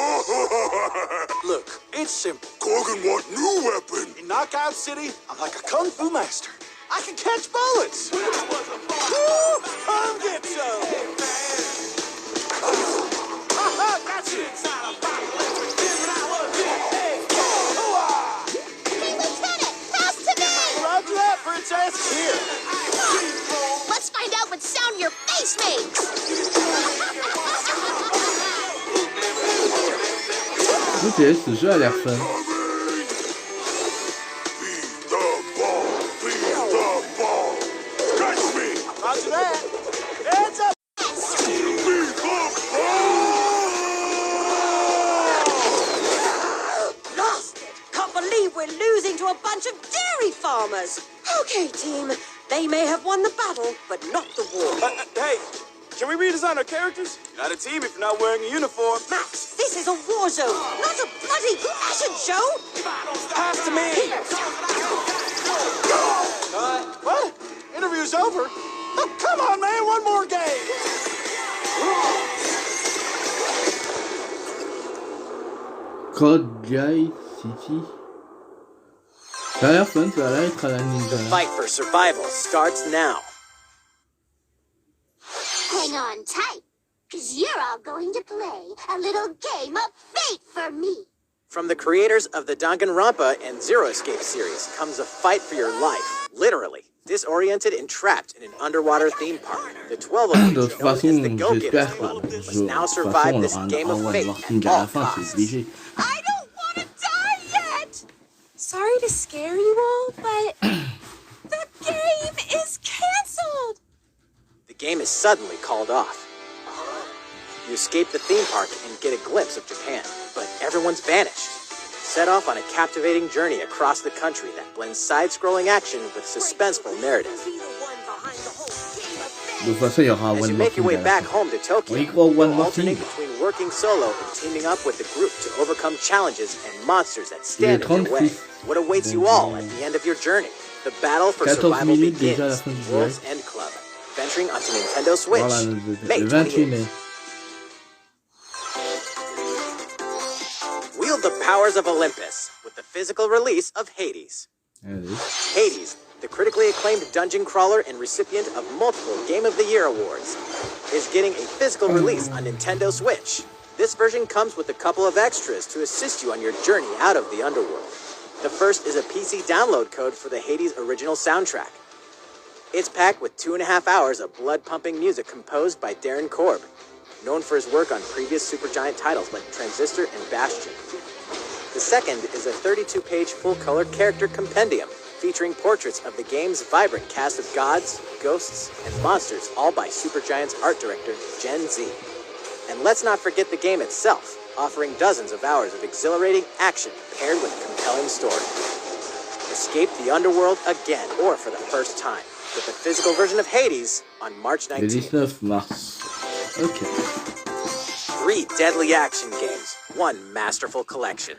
Look, it's simple. Gorgon want new weapon. In Knockout City, I'm like a kung fu master. I can catch bullets. Woo! Come get some. That's it. Hey, Lieutenant, pass to me! Roger that, princess. Here. Let's find out what sound your face makes! Ok, ce jeu a l'air fun. Be the ball. farmers. Okay, team. They may have won the battle, but not the war. Hey, can we redesign our characters? Not a team if you're not wearing a uniform. Max, this is a war zone, not a bloody fashion show. Pass to me. What? Interview's over? Oh, come on, man, one more game. Kodjai City. Ça a l'air fun, ça a l'air être à la ninja. The fight for survival starts now. Hang on tight, because you're all going to play a little game of fate for me. From the creators of the Danganronpa and Zero Escape series comes a fight for your life, literally. Disoriented and trapped in an underwater theme park, the 12 of De which toute known as façon, the Go-Getters j'espère Club que must now survive this game of fate at à all la fin, c'est costs. obligé. I don't want to die yet! Sorry to scare you all, but the game is canceled! The game is suddenly called off. You escape the theme park and get a glimpse of Japan, but everyone's vanished. Set off on a captivating journey across the country that blends side-scrolling action with suspenseful narrative. De toute façon, il y aura As One you More make your way Thing à la back fin. home to Tokyo, On y croit One you'll More Thing. alternate between working solo and teaming up with the group to overcome challenges and monsters that stand in your way. 36. What awaits you all at the end of your journey? The battle for 14 survival minutes begins déjà à la in fin du World's direct. End Club, venturing onto Nintendo Switch, Voilà, May le 28 28th. mai. Wield the powers of Olympus with the physical release of Hades. Allez. Hades, the critically acclaimed dungeon crawler and recipient of multiple Game of the Year awards, is getting a physical release on Nintendo Switch. This version comes with a couple of extras to assist you on your journey out of the underworld. The first is a PC download code for the Hades original soundtrack. It's packed with 2.5 hours of blood-pumping music composed by Darren Korb, known for his work on previous Supergiant titles like Transistor and Bastion. The second is a 32-page full-color character compendium featuring portraits of the game's vibrant cast of gods, ghosts, and monsters, all by Supergiant's art director, Gen Z. And let's not forget the game itself, offering dozens of hours of exhilarating action paired with a compelling story. Escape the underworld again, or for the first time, with the physical version of Hades on March Le 19th. 19 mars. Ok. 3 deadly action games, 1 masterful collection.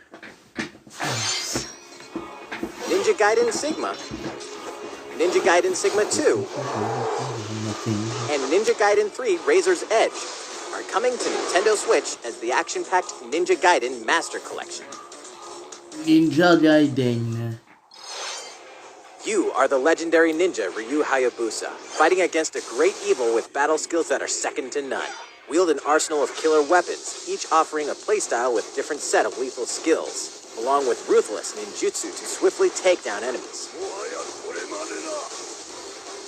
Ninja Gaiden Sigma, Ninja Gaiden Sigma 2, and Ninja Gaiden 3 Razor's Edge are coming to Nintendo Switch as the action-packed Ninja Gaiden Master Collection. Ninja Gaiden. You are the legendary ninja Ryu Hayabusa, fighting against a great evil with battle skills that are second to none. Wield an arsenal of killer weapons, each offering a playstyle with different set of lethal skills, along with ruthless ninjutsu to swiftly take down enemies.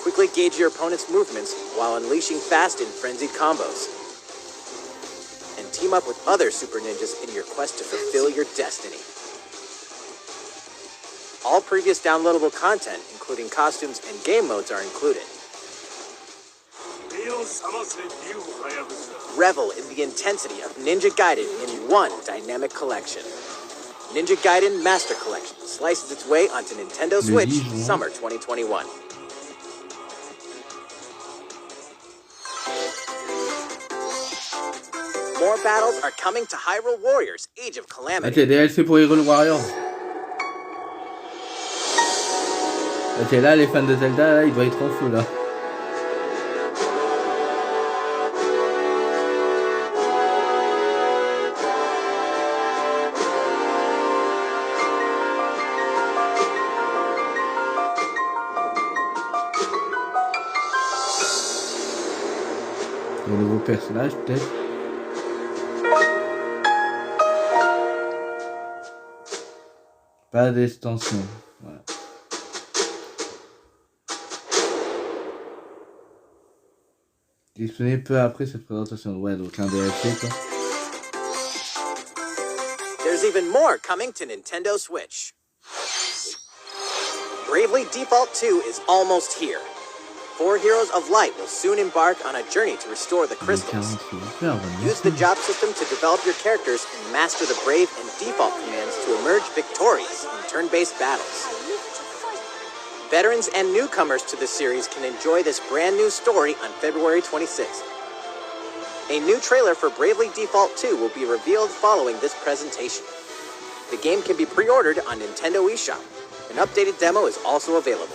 Quickly gauge your opponent's movements while unleashing fast and frenzied combos. And team up with other super ninjas in your quest to fulfill your destiny. All previous downloadable content, including costumes and game modes, are included. Revel in the intensity of Ninja Gaiden in one dynamic collection. Ninja Gaiden Master Collection slices its way onto Nintendo Switch summer 2021. More battles are coming to Hyrule Warriors Age of Calamity. Ok, DLC pour Hyrule Warriors. Ok, là, les fans de Zelda, là, ils doivent être en feu, là. Un nouveau personnage, peut-être. Pas d'extension. Voilà. Disponible peu après cette présentation. Ouais, donc un DLC, quoi. There's even more coming to Nintendo Switch. Bravely Default 2 is almost here. 4 Heroes of Light will soon embark on a journey to restore the crystals. Use the job system to develop your characters and master the Brave and Default commands to emerge victorious in turn-based battles. Veterans and newcomers to the series can enjoy this brand new story on February 26th. A new trailer for Bravely Default 2 will be revealed following this presentation. The game can be pre-ordered on Nintendo eShop. An updated demo is also available.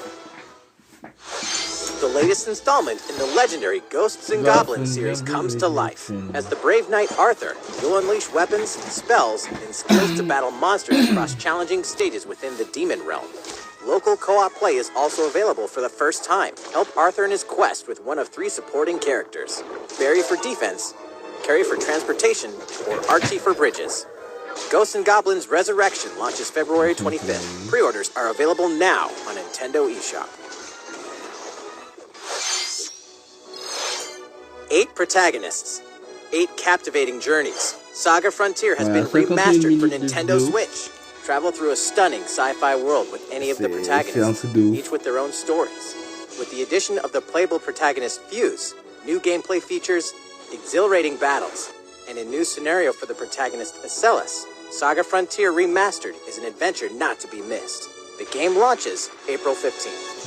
The latest installment in the legendary Ghosts and Goblins series comes to life. As the brave knight Arthur, you'll unleash weapons, spells, and skills to battle monsters across challenging stages within the demon realm. Local co-op play is also available for the first time. Help Arthur in his quest with one of 3 supporting characters. Barry for defense, Carrie for transportation, or Archie for bridges. Ghosts and Goblins Resurrection launches February 25th. Pre-orders are available now on Nintendo eShop. 8 protagonists, 8 captivating journeys. Saga Frontier has been remastered for Nintendo Switch. Travel through a stunning sci-fi world with any of the protagonists, each with their own stories. With the addition of the playable protagonist Fuse, new gameplay features, exhilarating battles, and a new scenario for the protagonist Acellus, Saga Frontier Remastered is an adventure not to be missed. The game launches April 15th.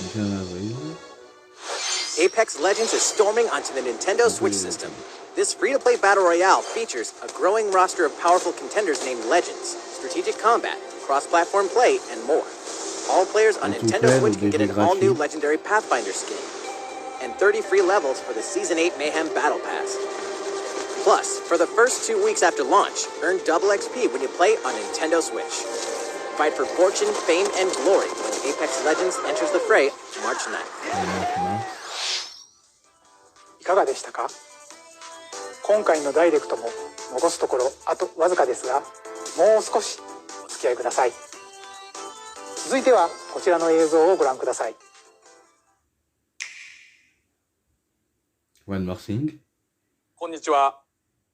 Apex Legends is storming onto the Nintendo Switch system. This free-to-play battle royale features a growing roster of powerful contenders named Legends, strategic combat, cross-platform play, and more. All players on Nintendo Switch can get an all-new legendary Pathfinder skin, and 30 free levels for the Season 8 Mayhem Battle Pass. Plus, for the first 2 weeks after launch, earn double XP when you play on Nintendo Switch. Fight for fortune, fame, and glory when Apex Legends enters the fray March 9th. いかがでしたか？今回のダイレクトも残すところあとわずかですが、もう少しお付き合いください。続いてはこちらの映像をご覧ください。One more thing. こんにちは。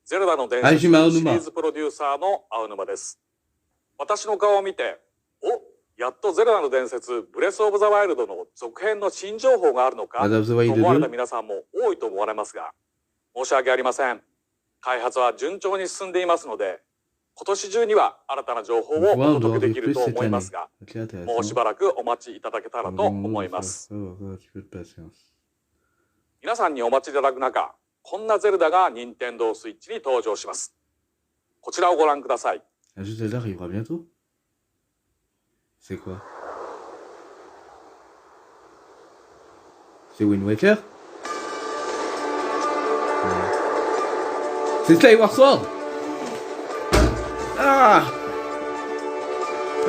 ゼルダの伝説シリーズプロデューサーの青沼です。私の顔を見て、やっとゼルダの伝説ブレスオブザワイルドの続編の新情報があるのかと思われた皆さんも多いと思われますが、申し訳ありません。開発は順調に進んでいますので、今年中には新たな情報をお届けできると思いますが、もうしばらくお待ちいただけたらと思います。皆さんにお待ちいただく中、こんなゼルダが任天堂スイッチに登場します。こちらをご覧ください。Zelda arrivera bientôt. C'est quoi? C'est Wind Waker? C'est Skyward Sword! Ah!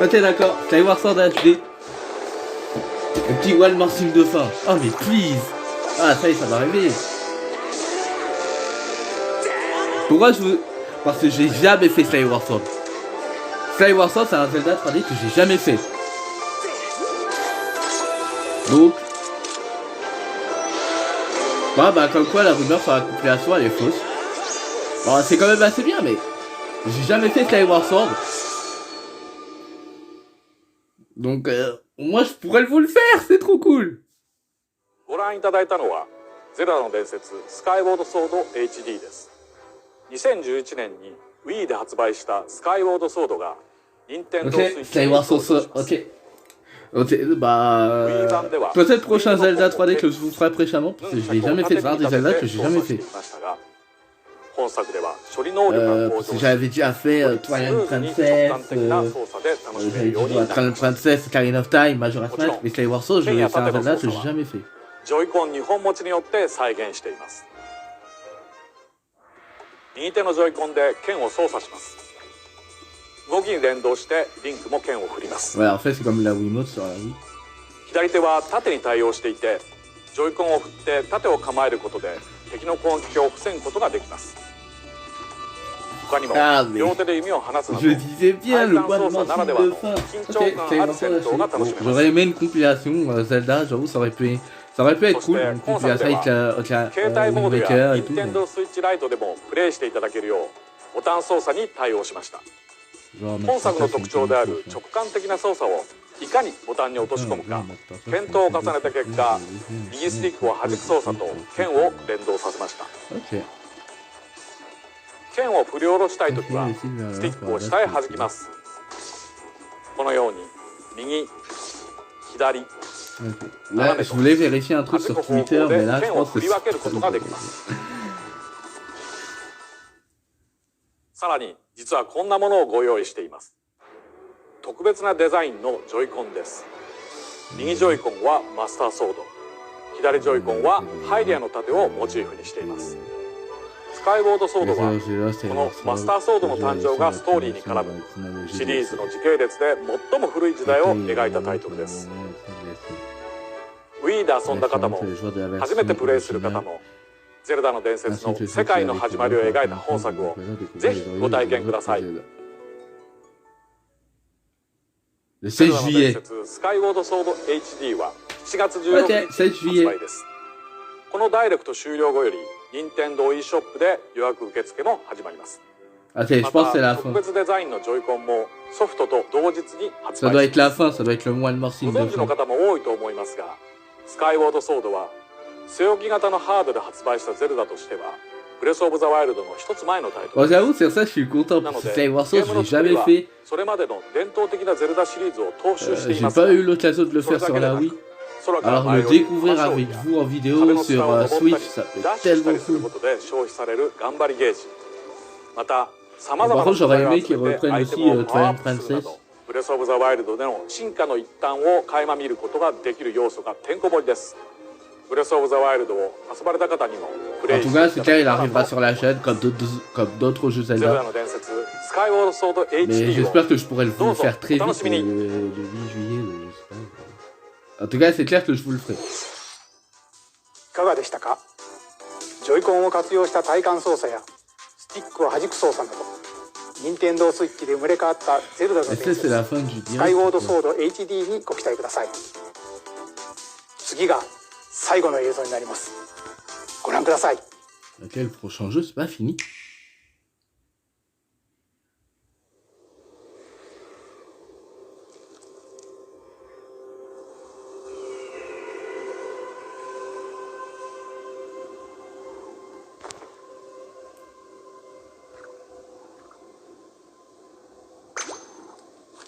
Ok, d'accord. Skyward Sword HD. Un petit one more thing de fin. Oh, mais please! Ah, ça y est, ça va arriver. Pourquoi je veux... Parce que j'ai jamais fait Skyward Sword. Skyward Sword, c'est un Zelda 3D que j'ai jamais fait. Donc... bah comme quoi la rumeur sur la compilation elle est fausse. Bon, c'est quand même assez bien, mais... J'ai jamais fait Skyward Sword. Donc, moi je pourrais vous le faire, c'est trop cool. ご覧いただいたのは、ゼルダの伝説スカイウォードソード HD です。2011年に Wii で発売したスカイウォードソードが任天堂スイッチに登場します。Ok, bah... Peut-être prochain Zelda 3D que je vous ferai préchamment, parce que je l'ai jamais fait, c'est un des Zelda que j'ai jamais fait. J'avais déjà fait Twilight Princess, j'avais dit Twilight Princess, Ocarina of Time, Majora's Mask, mais Skyward Sword, c'est un Zelda que j'ai jamais fait. ジョイコン2本持ちによって再現しています。右手のジョイコンで剣を操作します。動きに連動してリンクも剣を振ります。Ouais, en fait, c'est comme la Wiimote sur la Wii. 左手は縦に対応していて、ジョイコンを振って縦を構えることで敵の攻撃を防ぐことができます。他にも両手で弓を放つなど、体感操作ならではの緊張感ある戦闘が楽しめます。J'aurais aimé une compilation Zelda, j'avoue, ça aurait pu être cool, une compilation avec Wind Waker et tout. 任天堂スイッチライトでもプレイしていただけるようボタン操作に対応しました。本作の特徴である直感的な操作をいかにボタンに落とし込むか検討を重ねた結果、右スティックを弾く操作と剣を連動させました。剣を振り下ろしたいときはスティックを下へ弾きます。このように右、左、Okay. Là, je voulais vérifier un truc sur Twitter, mais là, je pense que c'est... さらに実はこんなものをご用意しています。特別なデザインのジョイコンです。右ジョイコンはマスターソード、左ジョイコンはハイリアの盾をモチーフにしています。スカイウォードソードはこのマスターソードの誕生がストーリーに絡むシリーズの時系列で最も古い時代を描いたタイトルです。Wii で遊んだ方も初めてプレイする方もゼルダの伝説の世界の始まりを描いた本作をぜひご体験ください。Le 16 juillet. スカイウォードソード HD は7月16日発売です。このダイレクト終了後より任天堂 eShop で予約受付も始まります。Ok, je pense que c'est la fin. 特別デザインのジョイコンもソフトと同日に発売。Ça doit être la fin, ça doit être le mois de mars. ご存知の方も多いと思いますが、スカイウォードソードは据え置き型のハードで発売したゼルダとしてはブレスオブザワイルドの一つ前のタイトル。J'avoue, c'est ça, je suis content parce que Skyward Sword, je l'ai jamais fait. それまでの伝統的なゼルダシリーズを踏襲してい J'ai ます。 pas eu l'occasion de le faire sur la Wii. Alors le découvrir avec vous en vidéo sur Switch, ça peut tellement cool. Par contre, j'aurais aimé qu'ils reprennent aussi Twilight Princess. ブレスオブザワイルドでの進化の一端を垣間見ることができる要素がてんこ盛りです。ブレスオブザワイルドを遊ばれた方にもプレイ En tout cas, c'est clair, il arrivera sur la chaîne comme d'autres jeux Zelda. Mais j'espère que je pourrai vous le faire très vite le 8 juillet. Je sais pas. En tout cas, c'est clair que je vous le ferai. いかがでしたか？ジョイコンを活用した体感操作やスティックを弾く操作など、任天堂スイッチで生まれ変わったゼルダの伝説スカイウォードソード HD にご期待ください。次が最後の映像になります。ご覧ください。Ok, le prochain jeu, c'est pas fini.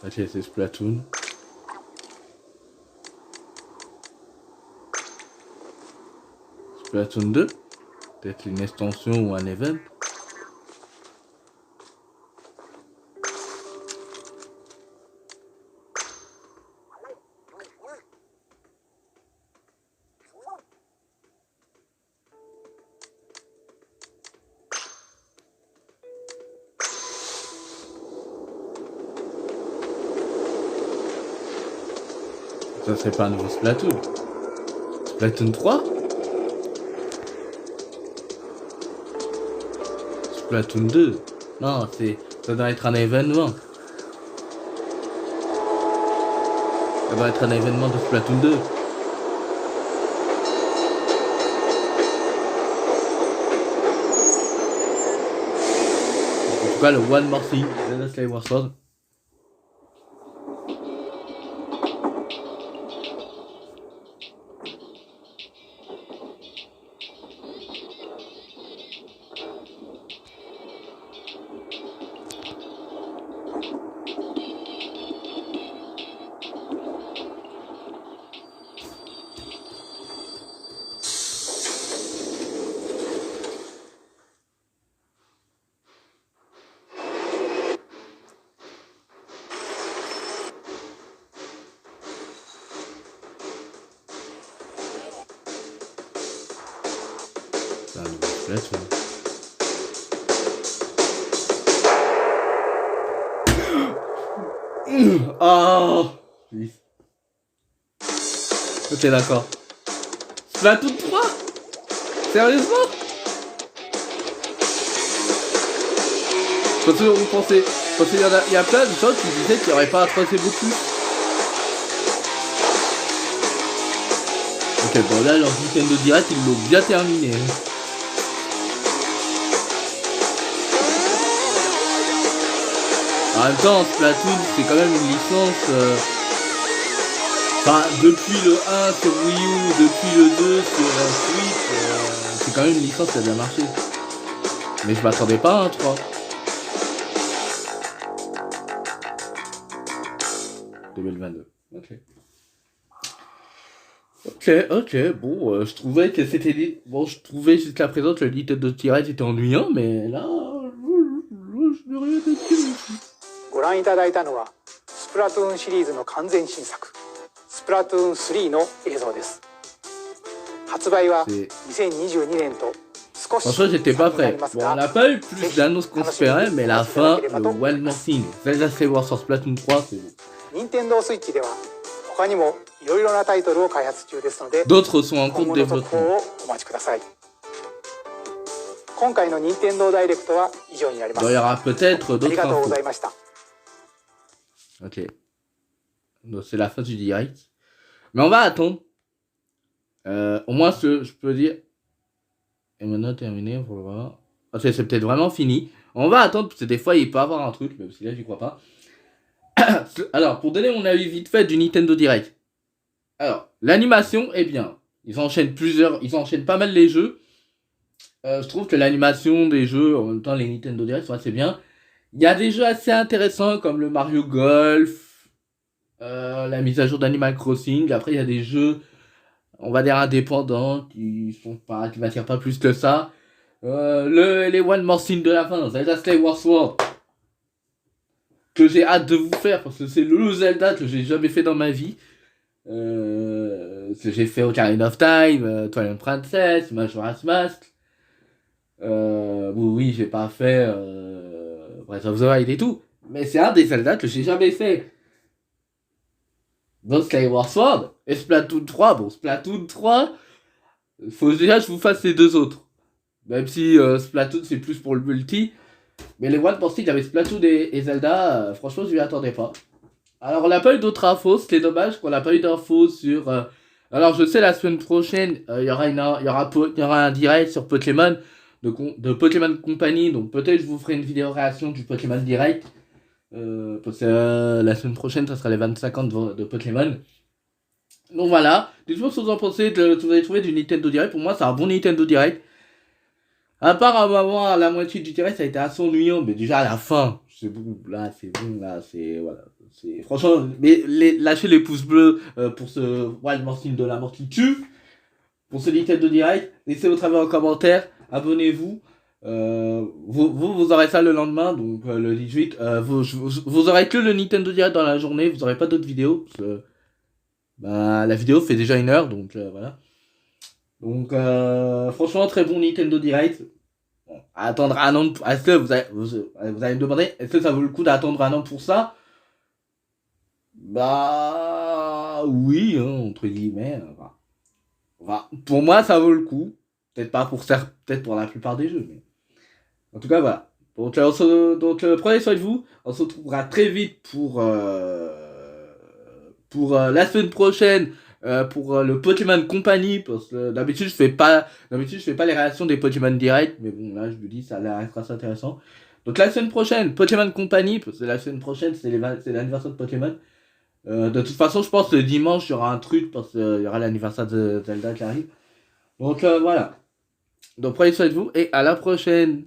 Ok, c'est Splatoon. Splatoon 2. Peut-être une extension ou un event. Ça serait pas un nouveau Splatoon. Splatoon 3? Splatoon 2? Non, ça doit être un événement. Ça doit être un événement de Splatoon 2. En tout cas, le One More Thing, Zelda Skyward Sword. Oh, ok, d'accord. Splatoon 3? Sérieusement? Quand vous pensez, il y a plein de gens qui disaient qu'il n'y aurait pas à tracer beaucoup. Ok, bon là, leur Nintendo Direct, ils l'ont bien terminé. En même temps, Splatoon, c'est quand même une licence... Enfin, depuis le 1 sur Wii U, depuis le 2 sur Switch, c'est quand même une licence qui a bien marché. Mais je m'attendais pas à un 3. 2022. Ok. ok, bon, je trouvais que c'était... Bon, je trouvais jusqu'à présent que le Nintendo Direct était ennuyant, mais là, je n'ai rien à dire. ご覧いただいたのはスプラトゥーンシリーズの完全新作スプラトゥーン3の映像です。発売は2022年と少し Franchement, j'étais pas prêt. Bon, on n'a pas eu plus d'annonces qu'on espérait, mais la fin, le One More Thing, Zelda Skyward Sword Splatoon 3, c'est bon. Nintendo Switch では他にもいろいろなタイトルを開発中ですので、 D'autres sont en 今 cours 後 de の続報 développement. をお待ちください。今回の任天堂ダイレクトは以上になります。 Bon, il y aura peut-être あり d'autres がとうご infos. ざいました。 Ok. Donc, c'est la fin du direct. Mais on va attendre. Au moins, je peux dire. Et maintenant, terminé, on va voir. Ok, c'est peut-être vraiment fini. On va attendre, parce que des fois, il peut y avoir un truc, même si là, j'y crois pas. Alors, pour donner mon avis vite fait du Nintendo Direct. Alors, l'animation est bien. Ils enchaînent pas mal les jeux. Je trouve que l'animation des jeux, en même temps, les Nintendo Direct sont assez bien. Il y a des jeux assez intéressants comme le Mario Golf, la mise à jour d'Animal Crossing. Après, il y a des jeux, on va dire, indépendants qui m'attirent pas plus que ça. Les One More Thing de la fin, Zelda Skyward Sword, que j'ai hâte de vous faire parce que c'est le Zelda que j'ai jamais fait dans ma vie. Que j'ai fait Ocarina of Time, Twilight Princess, Majora's Mask. Oui, j'ai pas fait Breath of the Wild et tout, mais c'est un des Zelda que j'ai jamais fait. Dans Skyward Sword et Splatoon 3, bon, Splatoon 3, faut déjà que je vous fasse les deux autres. Même si Splatoon c'est plus pour le multi, mais les One More Thing avec Splatoon et Zelda, franchement, je m'y attendais pas. Alors, on n'a pas eu d'autres infos, c'était dommage qu'on n'a pas eu d'infos sur. Alors, je sais, la semaine prochaine, il y aura un direct sur Pokémon. De Pokémon Company, donc peut-être je vous ferai une vidéo réaction du Pokémon Direct, parce que la semaine prochaine ça sera les 25 ans de Pokémon. Donc voilà, dites-moi ce que vous en pensez, ce que vous avez trouvé du Nintendo Direct. Pour moi c'est un bon Nintendo Direct, à part un moment à la moitié du Direct ça a été assez ennuyant, mais déjà à la fin c'est bon, là c'est voilà, c'est franchement, mais lâchez les pouces bleus pour ce Wild Morphine de la mort qui tue, pour ce Nintendo Direct, laissez votre avis en commentaire. Abonnez-vous, vous aurez ça le lendemain, donc le 18, vous aurez que le Nintendo Direct dans la journée, vous aurez pas d'autres vidéos, parce que la vidéo fait déjà 1 heure, donc voilà. Donc franchement très bon Nintendo Direct. Bon, attendre un an, est-ce que vous allez me demander, est-ce que ça vaut le coup d'attendre un an pour ça? Bah oui, hein, entre guillemets, pour moi ça vaut le coup. Peut-être pas peut-être pour la plupart des jeux, mais en tout cas voilà. Donc prenez soin de vous. On se retrouvera très vite pour la semaine prochaine pour le Pokémon Company, parce que d'habitude je fais pas les réactions des Pokémon Direct, mais bon là je me dis ça restera assez intéressant. Donc la semaine prochaine Pokémon Company, parce que la semaine prochaine c'est l'anniversaire de Pokémon. De toute façon je pense que le dimanche il y aura un truc parce qu'il y aura l'anniversaire de Zelda qui arrive. Donc voilà. Donc prenez soin de vous et à la prochaine.